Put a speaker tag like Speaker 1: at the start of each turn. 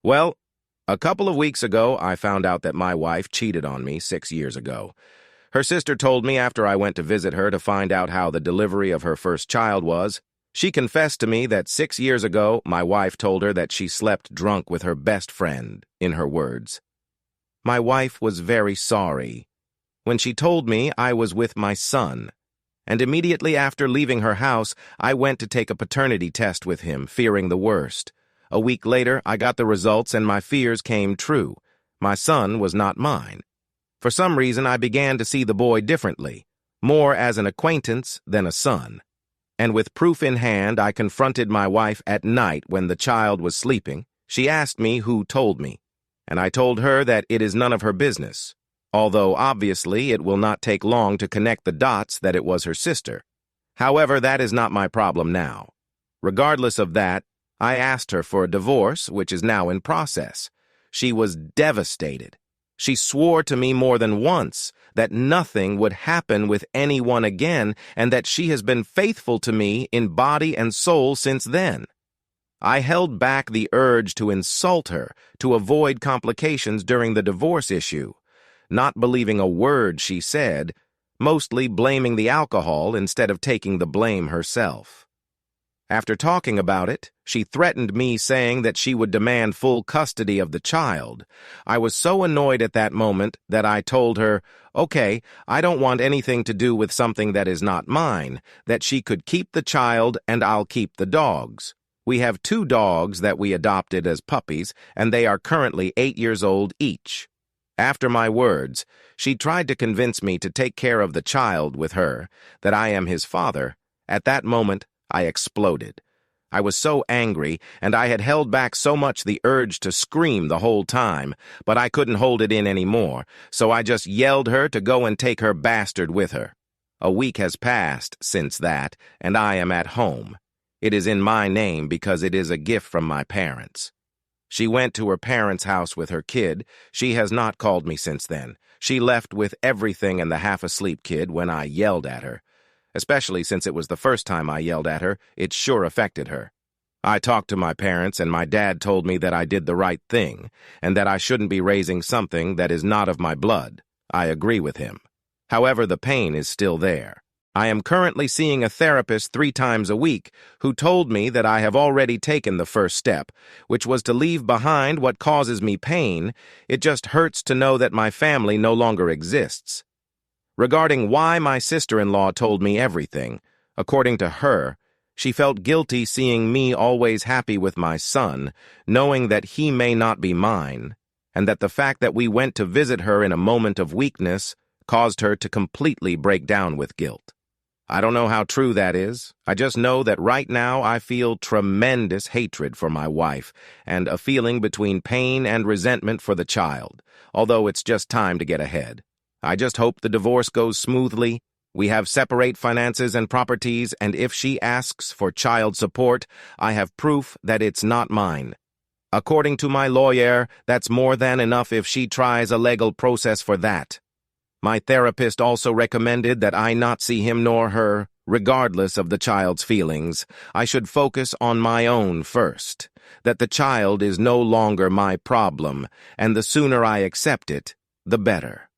Speaker 1: Well, a couple of weeks ago, I found out that my wife cheated on me 6 years ago. Her sister told me after I went to visit her to find out how the delivery of her first child was. She confessed to me that 6 years ago, my wife told her that she slept drunk with her best friend, in her words. My wife was very sorry. When she told me, I was with my son, and immediately after leaving her house, I went to take a paternity test with him, fearing the worst. A week later, I got the results and my fears came true. My son was not mine. For some reason, I began to see the boy differently, more as an acquaintance than a son. And with proof in hand, I confronted my wife at night when the child was sleeping. She asked me who told me, and I told her that it is none of her business, although obviously it will not take long to connect the dots that it was her sister. However, that is not my problem now. Regardless of that, I asked her for a divorce, which is now in process. She was devastated. She swore to me more than once that nothing would happen with anyone again and that she has been faithful to me in body and soul since then. I held back the urge to insult her to avoid complications during the divorce issue, not believing a word she said, mostly blaming the alcohol instead of taking the blame herself. After talking about it, she threatened me saying that she would demand full custody of the child. I was so annoyed at that moment that I told her, okay, I don't want anything to do with something that is not mine, that she could keep the child and I'll keep the dogs. We have 2 dogs that we adopted as puppies, and they are currently 8 years old each. After my words, she tried to convince me to take care of the child with her, that I am his father. At that moment, I exploded. I was so angry, and I had held back so much the urge to scream the whole time, but I couldn't hold it in anymore, so I just yelled her to go and take her bastard with her. A week has passed since that, and I am at home. It is in my name because it is a gift from my parents. She went to her parents' house with her kid. She has not called me since then. She left with everything and the half-asleep kid when I yelled at her. Especially since it was the first time I yelled at her, it sure affected her. I talked to my parents, and my dad told me that I did the right thing, and that I shouldn't be raising something that is not of my blood. I agree with him. However, the pain is still there. I am currently seeing a therapist 3 times a week who told me that I have already taken the first step, which was to leave behind what causes me pain. It just hurts to know that my family no longer exists. Regarding why my sister-in-law told me everything, according to her, she felt guilty seeing me always happy with my son, knowing that he may not be mine, and that the fact that we went to visit her in a moment of weakness caused her to completely break down with guilt. I don't know how true that is. I just know that right now I feel tremendous hatred for my wife and a feeling between pain and resentment for the child, although it's just time to get ahead. I just hope the divorce goes smoothly. We have separate finances and properties, and if she asks for child support, I have proof that it's not mine. According to my lawyer, that's more than enough if she tries a legal process for that. My therapist also recommended that I not see him nor her, regardless of the child's feelings. I should focus on my own first, that the child is no longer my problem, and the sooner I accept it, the better.